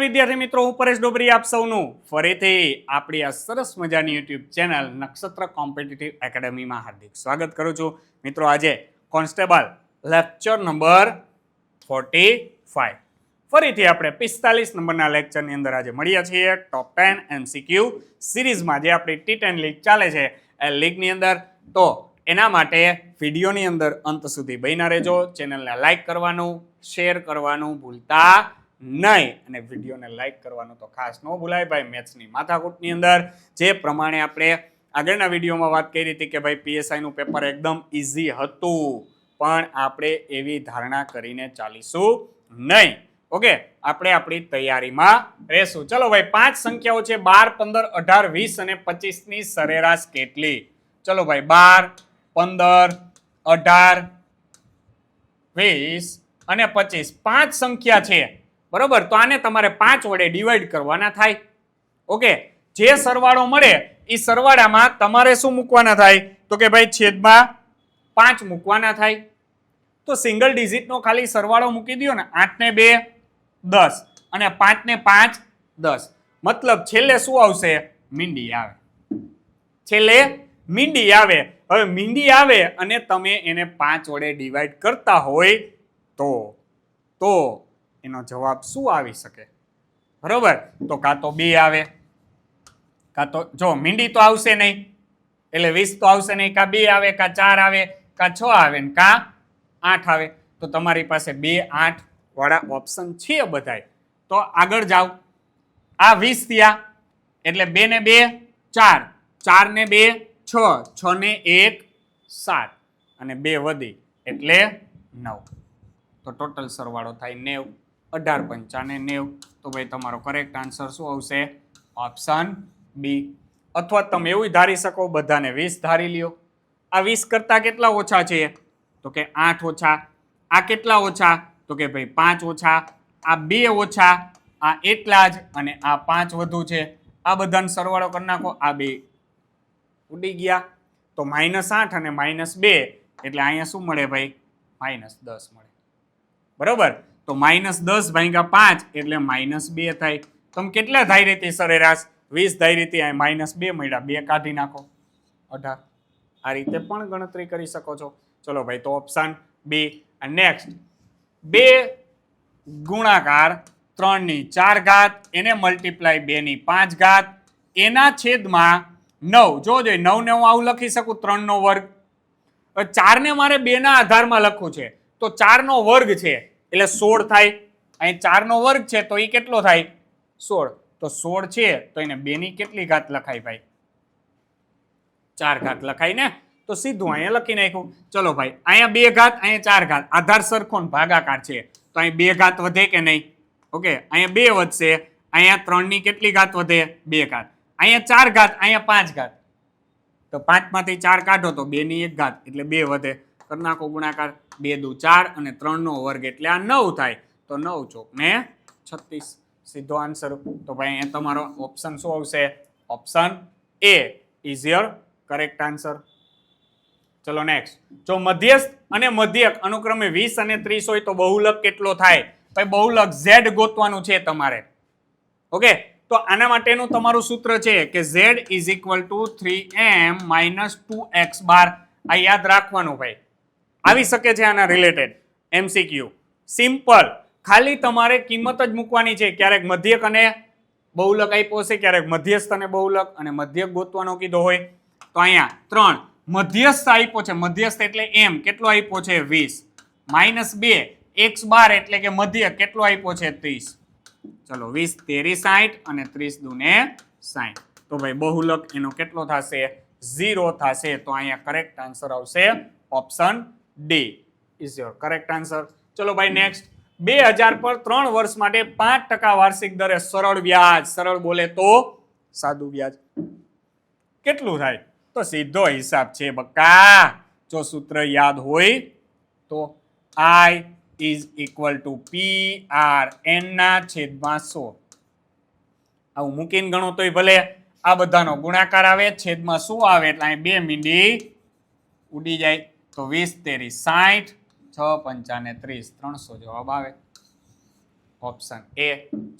વિદ્યાર્થી મિત્રો, હું પરેશ ડોબરી આપ સૌનું ફરીથી આપણી આ સરસ મજાની યુટ્યુબ ચેનલ નક્ષત્ર કોમ્પિટિટિવ એકેડમીમાં હાર્દિક સ્વાગત કરું છું. મિત્રો, આજે કોન્સ્ટેબલ લેક્ચર નંબર 45 ફરીથી આપણે 45 નંબરના લેક્ચરની અંદર આજે મળ્યા છીએ. ટોપ 10 MCQ સિરીઝમાં જે આપણી T10 લીગ ચાલે છે એ લીગની અંદર. તો એના માટે વિડીયોની અંદર અંત સુધી બન્યા રહેજો. ચેનલને લાઈક કરવાનું, શેર કરવાનું ભૂલતા નહીં અને વિડીયોને લાઈક કરવાનું તો ખાસ ન ભૂલાય ભાઈ. મેથ્સની માથાકૂટની અંદર જે પ્રમાણે આપણે આગળના વિડીયોમાં વાત કરી હતી કે ભાઈ પીએસઆઈનું પેપર એકદમ ઇઝી હતું, પણ આપણે એવી ધારણા કરીને ચાલીશું નહીં. ઓકે, આપણે આપણી તૈયારીમાં રહેશું. ચલો ભાઈ, 5 સંખ્યાઓ છે 12, 15, 18, 20 અને 25 ની સરેરાશ કેટલી? ચલો ભાઈ, 12, 15, 18, 20 અને 25 5 સંખ્યા છે, બરોબર? તો આને તમારે 5 વડે ડિવાઈડ કરવાના થાય. ઓકે, જે સરવાળો મળે એ સરવાળામાં તમારે શું મૂકવાના થાય? તો કે ભાઈ છેદમાં 5 મૂકવાના થાય. તો સિંગલ ડિજિટનો ખાલી સરવાળો મૂકી દો ને. 8 ને 2 10 અને 5 ને 5 10. મતલબ છેલ્લે શું આવશે? મીંડી આવે. છેલ્લે મીંડી આવે. હવે મીંડી આવે અને તમે એને 5 વડે ડિવાઈડ કરતા હોય તો એનો જવાબ શું આવી શકે? બરોબર? તો કાં તો 2 આવે, કાં તો જો મીંડી તો આવશે નહીં એટલે 20 તો આવશે નહીં. કાં 2 આવે, કાં 4 આવે, કાં 6 આવે ને કાં 8 આવે. તો તમારી પાસે 2, 8 વાળા ઓપ્શન છે બધાય. તો આગળ જાઓ. આ 20 થયા એટલે 2 ને 2 4, 4 ને 2 6, 6 ને 1 7 અને 2 વધી એટલે 9. તો ટોટલ સરવાળો થાય 90. 18 પંચા ને 90. તો ભાઈ તમારો કરેક્ટ આન્સર શું આવશે? Option B. અથવા તમે એવું ધારી શકો, બધાને 20 ધારી લ્યો. આ 20 કરતા કેટલા ઓછા છે? તો કે 8 ઓછા. આ કેટલા ઓછા? તો કે ભાઈ 5 ઓછા. આ 2 ઓછા, આ એટલા જ અને આ 5 વધુ છે. આ બધાનો સરવાળો કરી નાખો. આ 2 ઉડી ગયા. તો -8 અને -2 એટલે અહીંયા શું મળે ભાઈ? -10 મળે. બરોબર? તો -10 ભાગ્યા 5 એટલે -2 થાય. તમે કેટલા ધારી હતી સરેરાશ? 20 ધારી હતી, -2 મળ્યા. 2 કાઢી નાખો, 18. આ રીતે પણ ગણતરી કરી શકો છો. ચલો ભાઈ, તો ઓપ્શન બી. નેક્સ્ટ, 2 ગુણાકાર 3 ની 4 ઘાત એને મલ્ટીપ્લાય 2 ની 5 ઘાત એના છેદમાં 9. જોજો, 9 ને હું આવું લખી શકું, 3 નો વર્ગ. 4 ને મારે 2 ના આધારમાં લખવું છે તો 4 નો વર્ગ છે એટલે 16 થાય. અહીં 4 નો વર્ગ છે તો એ કેટલો થાય? 16. તો 16 છે તો એને 2 ની કેટલી ઘાત લખાય ભાઈ? 4 ઘાત લખાય ને. તો સીધું અહીંયા લખી નાખ્યું. ચલો ભાઈ, અહીંયા 2 ઘાત, અહીંયા 4 ઘાત. આધાર સરખો ને ભાગાકાર છે તો અહીં 2 ઘાત વધે કે નહીં? ઓકે, અહીંયા 2 વધશે. અહીંયા 3 ની કેટલી ઘાત વધે? 2 ઘાત. અહીંયા 4 ઘાત, અહીંયા 5 ઘાત. તો 5 માંથી 4 કાઢો તો 2 ની 1 ઘાત એટલે 2 વધે. કરી નાખો ગુણાકાર. 2 દુ 4 અને 3 નો વર્ગ એટલે આ 9 થાય. તો 9 ચોક ને 36. સીધો આન્સર. તો ભાઈ અહીંયા તમારો ઓપ્શન શું આવશે? Option A is your correct answer. ચલો નેક્સ્ટ. જો મધ્યસ્થ અને મધ્યક અનુક્રમે 20 અને 30 હોય તો બહુલક કેટલો થાય? ભાઈ બહુલક Z ગોતવાનું છે તમારે. ઓકે, તો આના માટેનું તમારું સૂત્ર છે કે Z is equal to 3m minus 2x બાર. આ યાદ રાખવાનું ભાઈ. આવી શકે છે આના રિલેટેડ MCQ. સિમ્પલ, ખાલી તમારે કિંમત જ મૂકવાની છે. ક્યારેક મધ્યક અને બહુલક આપ્યો છે, ક્યારેક મધ્યસ્થ અને બહુલક અને મધ્યક ગોતવાનો કીધો હોય. તો અહીંયા 3 મધ્યસ્થ આપ્યો છે. મધ્યસ્થ એટલે m કેટલો આપ્યો છે? 20 -2 x બાર એટલે કે મધ્યક કેટલો આપ્યો છે? 30. ચલો 20 તેરી 60 અને 30 દુને 60. તો ભાઈ બહુલક એનો કેટલો થશે? 0 થશે. તો અહીંયા કરેક્ટ આન્સર આવશે option D is your correct answer. ચલો ભાઈ નેક્સ્ટ. 2000 પર 3 વર્ષ માટે 5% વાર્ષિક દરે સરળ વ્યાજ. સરળ બોલે તો સાદું વ્યાજ કેટલું થાય? તો સીધો હિસાબ છે બક્કા. જો સૂત્ર યાદ હોય તો I is equal to PRN ના છેદમાં 100. આવું મૂકીને ગણો તોય ભલે. આ બધાનો ગુણાકાર આવે, છેદમાં શું આવે એટલે અહીં 2 મીંડી ઉડી જાય. તો 20 તેરી 60, 6 પંચા ને 30, 300 જવાબ આવે. ઓપ્શન એ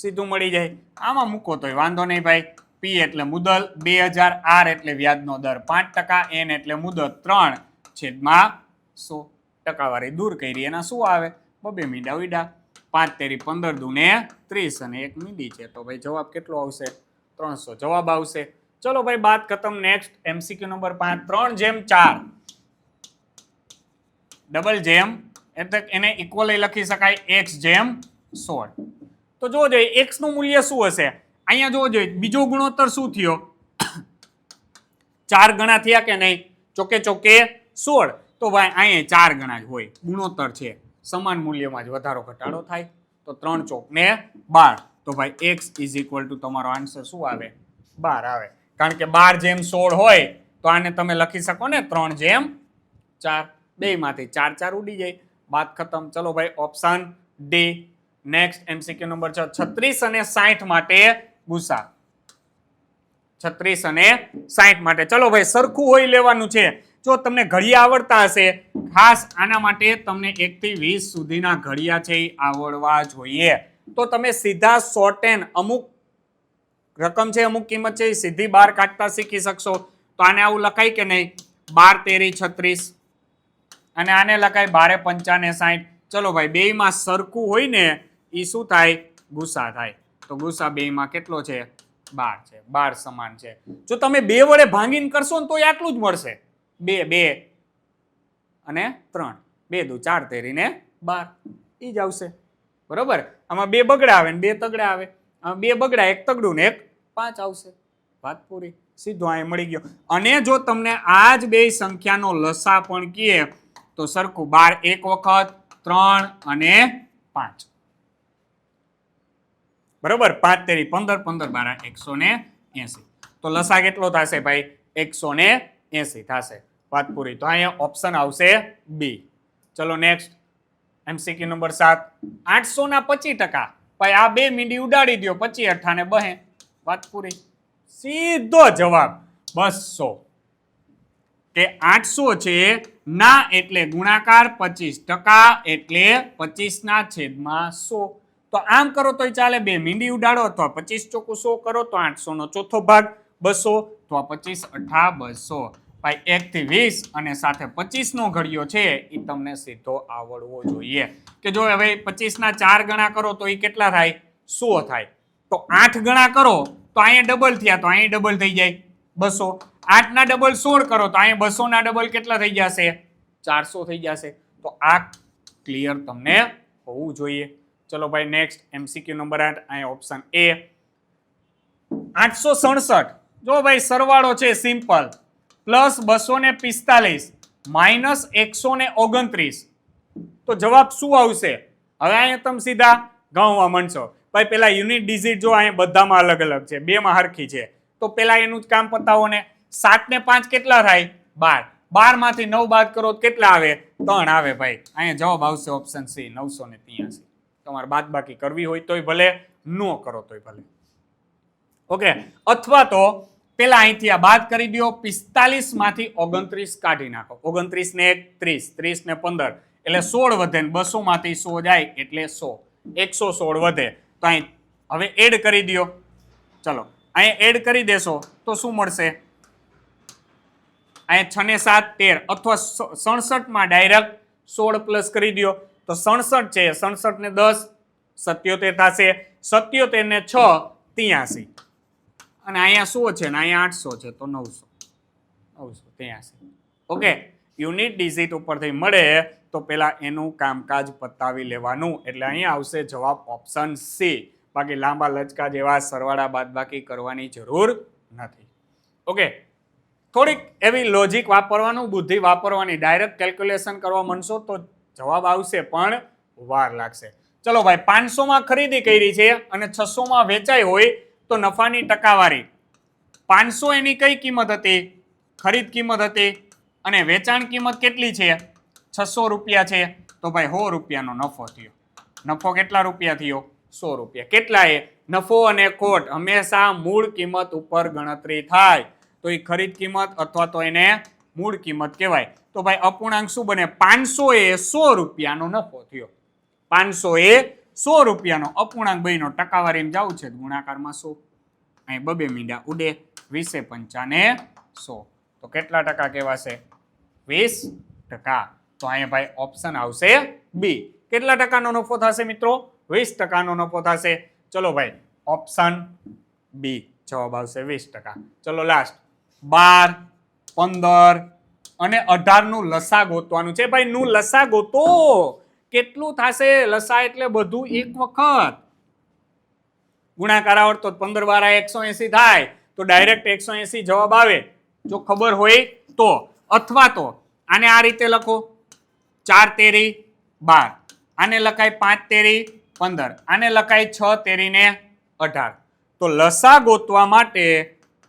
સીધું મળી જાય. આમાં મૂકો તોય વાંધો નહીં ભાઈ. પી એટલે મુદલ 2000, આર એટલે વ્યાજનો દર 5%, એન એટલે મુદત 3/100. ટકાવારી દૂર કરી એના શું આવે? બબે મીંડા ઉડા. 5 તેરી 15 દુને 30 અને 1 મીંડી છે. તો ભાઈ જવાબ કેટલો આવશે? 300 જવાબ આવશે. ચલો ભાઈ બાત ખતમ. Next MCQ number 5. 3/4 ડબલ જેમ એટલે એને ઇક્વલ લખી શકાય x/16. તો જોવો જોઈએ x નું મૂલ્ય શું હશે? અહીંયા જોવો જોઈએ બીજો ગુણોત્તર શું થયો? 4 ગણા થયા કે નહીં? ચોકે ચોકે 16. તો ભાઈ અહીંયા 4 ગણા જ હોય. ગુણોત્તર છે, સમાન મૂલ્યમાં જ વધારો ઘટાડો થાય. તો 3 ચોક ને 12. તો ભાઈ x ઇઝ ઇક્વલ ટુ તમારો આન્સર શું આવે? 12 આવે. કારણ કે 12/16 હોય તો આને તમે લખી શકો ને 3/4. બે માંથી 4 4 ઉડી જાય. બાત ખતમ. ચલો ભાઈ option D. Next MCQ number 6. 36 અને 60 માટે ગુસા. 36 અને 60 માટે ચલો ભાઈ સરખું હોય લેવાનું છે. જો તમને ઘડિયા આવડતા હશે, ખાસ આના માટે તમને 1 થી 20 સુધીના ઘડિયા છે એ આવડવા જોઈએ. તો તમે સીધા શોર્ટ એન્ડ અમુક રકમ છે, અમુક કિંમત છે એ સીધી બહાર કાઢતા શીખી શકશો. તો આને આવું લખાય કે નહીં? 12 તેરી 36 અને આને લખાય 12 પંચાને 60. ચલો ભાઈ બેયમાં સરખું હોય ને એ શું થાય? ગુસા થાય. તો ગુસા બેયમાં કેટલો છે? 12 છે. 12 સમાન છે. જો તમે 2 વડે ભાંગીને કરશો ને તો આટલું જ મળશે. 2 2 અને 3 2 દુ 4 તેરીને 12 એ જ આવશે. બરોબર. આમાં 2 બગડા આવે ને 2 તગડા આવે. આમાં 2 બગડા 1 તગડું ને 1 5 આવશે. વાત પૂરી. સીધો અહીં મળી ગયો. અને જો તમને આ જ બે સંખ્યાનો લસા પણ કહે તો સરખું 12 એક વખત, 3 અને 5. બરોબર. 5 તેરી 15, 15 12 180. તો લસા કેટલો થશે ભાઈ? 180 થશે. વાત પૂરી. તો અહીંયા ઓપ્શન આવશે બી. ચલો નેક્સ્ટ MCQ નંબર 7. 800 ના 25%. ભાઈ આ બે મીંડી ઉડાડી દો, 25 અઠ્ઠાને બહે. વાત પૂરી. સીધો જવાબ 200. કે 800 છે ના એટલે ગુણાકાર, 25% એટલે 25/100. તો આમ કરો તોય ચાલે. બે મીંડી ઉડાડો અથવા 25 ચોકુ 100 કરો તો 800 નો ચોથો ભાગ 200. તો 25 અઠ્ઠા 200. ભાઈ 1 થી 20 અને સાથે 25 નો ઘડિયો છે એ તમને સીધો આવડવો જોઈએ. કે જો હવે 25 ના 4 ગણા કરો તો એ કેટલા થાય? 100 થાય. તો 8 ગણા કરો તો અહીંયા ડબલ થયા, તો અહીંયા ડબલ થઈ જાય 200. 8 ના ડબલ 16 કરો તો અહીંયા 200 ના ડબલ કેટલા થઈ જશે? 400 થઈ જશે. તો આ ક્લિયર તમને હોવું જોઈએ. ચલો ભાઈ નેક્સ્ટ MCQ નંબર 8. અહીંયા ઓપ્શન એ. 867. જો ભાઈ સરવાળો છે સિમ્પલ. Plus 245 minus 129. તો જવાબ શું આવશે? હવે અહીંયા તમે સીધા ગણવા માંડશો. ભાઈ પેલા યુનિટ ડિજિટ જો અહીંયા બધામાં અલગ અલગ છે, બેમાં હરખી છે. તો પેલા એનું જ કામ પતાવો ને. 7 ને 5 કેટલા થાય? 12. 12 માંથી 9 બાદ કરો તો કેટલા આવે? 3 આવે ભાઈ. અહીંયા જવાબ આવશે ઓપ્શન સી 983. તમારે બાદ બાકી કરવી હોય તોય ભલે, નો કરો તોય ભલે. ઓકે. અથવા તો પેલા અહીંથી આ બાદ કરી દો. 45 માંથી 29 કાઢી નાખો. 29 ને 1 30, 30 ને 15 એટલે 16 વધે ને 200 માંથી 100 જાય એટલે 100. 116 વધે. તો અહીં હવે એડ કરી દો. ચલો અહીં એડ કરી દેશો તો શું મળશે? અહીં 6 ને 7 13 અથવા 67 માં ડાયરેક્ટ 16 પ્લસ કરી દો. તો 67 છે, 67 ને 10 77 થશે. 77 ને 6 83. અને અહીંયા 100 છે ને અહીંયા 800 છે તો 983. ઓકે. યુનિટ ડિજિટ ઉપરથી મળે તો પેલા એનું કામકાજ પતાવી લેવાનું. એટલે અહીંયા આવશે જવાબ ઓપ્શન સી. બાકી લાંબા લચકા જેવા સરવાળા બાદબાકી કરવાની જરૂર નથી. ઓકે. થોડીક એવી લોજિક વાપરવાનું, બુદ્ધિ વાપરવાની. ડાયરેક્ટ કેલ્ક્યુલેશન કરવા માંડશો તો જવાબ આવશે પણ વાર લાગશે. ચલો ભાઈ 500 માં ખરીદી કરી છે અને 600 માં વેચાઈ હોય તો નફાની ટકાવારી. 500 એની કઈ કિંમત હતી? ખરીદ કિંમત હતી. અને વેચાણ કિંમત કેટલી છે? 600 રૂપિયા છે. તો ભાઈ 100 રૂપિયાનો નફો થયો. નફો કેટલા રૂપિયા થયો? 100 રૂપિયા. કેટલા એ? નફો અને ખોટ હંમેશા મૂળ કિંમત ઉપર ગણતરી થાય. તો એ ખરીદ કિંમત અથવા તો એને મૂળ કિંમત કહેવાય. તો ભાઈ અપૂર્ણાંક શું બને? 500 એ 100 રૂપિયાનો નફો થયો. 500 એ 100 રૂપિયાનો અપૂર્ણાંક બન્યો, ટકાવારીમાં જવું છે ગુણાકારમાં 100, અહીં 2 મીંડા ઉડે, 20 પંચા ને 100, તો કેટલા ટકા કહેવાશે? 20%. તો અહીંયા ભાઈ ઓપ્શન આવશે બી. કેટલા ટકાનો નફો થશે મિત્રો? 20%નો નફો થશે. ચલો ભાઈ ઓપ્શન બી જવાબ આવશે 20%. ચલો લાસ્ટ 12, 15 અને 18 નું લસા ગોતવાનું છે ભાઈ. નું લસા ગોતો. કેટલું થશે લસા? એટલે બધું એક વખત. ગુણાકાર આવડતો 15 12 180 થાય તો ડાયરેક્ટ 180 જવાબ આવે જો ખબર હોય તો. અથવા તો આને આ રીતે લખો 4 તેરી 12, આને લખાય 5 તેરી 15, આને લખાય 6 તેરી ને 18. તો લસા ગોતવા માટે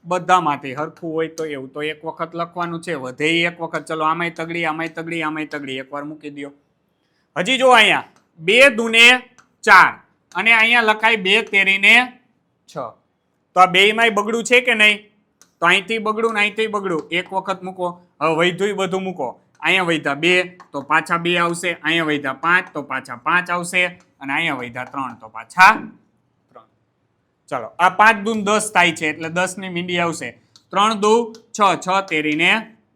બધામાંથી હરખું હોય તો એવું તો એક વખત લખવાનું છે, વધે એક વખત. ચલો આમાંય તગડી, આમાંય તગડી, આમાંય તગડી, એકવાર મૂકી દો. હજી જો અહીંયા 2 દુને 4 અને અહીંયા લખાય 2 તેરી ને 6. તો આ બેયમાંય બગડું છે કે નહીં? તો અહીંથી બગડું ને અહીંથી બગડું, એક વખત મૂકો. હવે વૈધું બધું મૂકો. અહીંયા વૈધા 2 તો પાછા 2 આવશે, અહીંયા વૈધા 5 તો પાછા 5 આવશે, અને અહીંયા વૈધા 3 તો પાછા 3. ચલો આ 5 દુ 10 થાય છે એટલે 10 ની મીંડી આવશે. 3 દુ 6, 6 તેરી ને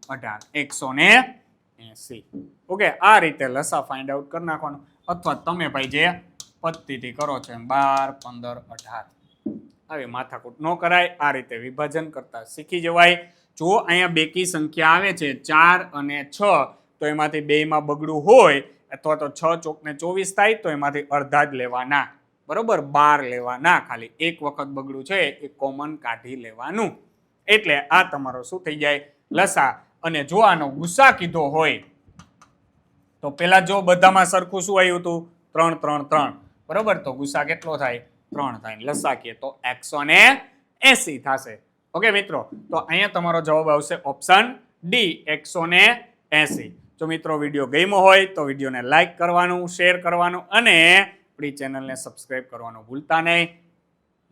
18, 180. ઓકે, આ રીતે લસા ફાઇન્ડ આઉટ કરી નાખવાનું. અથવા તમે ભાઈ જે પદ્ધતિથી કરો છો એમ 12, 15, 18 આવી માથાકૂટ ન કરાય. આ રીતે વિભાજન કરતા શીખી જવાય. જો અહીંયા બેકી સંખ્યા આવે છે 4 અને 6, તો એમાંથી બેયમાં બગડું હોય અથવા તો 6 ચોકને 24 થાય તો એમાંથી અડધા જ લેવાના, બરોબર? 12 લેવાના. ખાલી એક વખત બગડું છે એ કોમન કાઢી લેવાનું. એટલે આ તમારો શું થઈ જાય? લસા. અને જો આનો ગુસા કીધો હોય તો પેલા જો બધામાં સરખું શું આવ્યું હતું? 3 3 3, બરોબર? તો ગુસા કેટલો થાય? 3 થાય. લસા કીએ તો 180 થશે. ઓકે મિત્રો, તો અહીંયા તમારો જવાબ આવશે ઓપ્શન ડી, 180. જો મિત્રો વિડીયો ગમ્યો હોય તો વિડીયોને લાઈક કરવાનું, શેર કરવાનું અને આપણી ચેનલને સબસ્ક્રાઇબ કરવાનું ભૂલતા નહીં.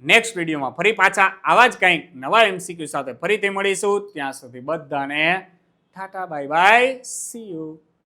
નેક્સ્ટ વિડીયોમાં ફરી પાછા આવા જ કંઈક નવા MCQ સાથે ફરીથી મળીશું. ત્યાં સુધી બધાને Tata, bye bye, C you.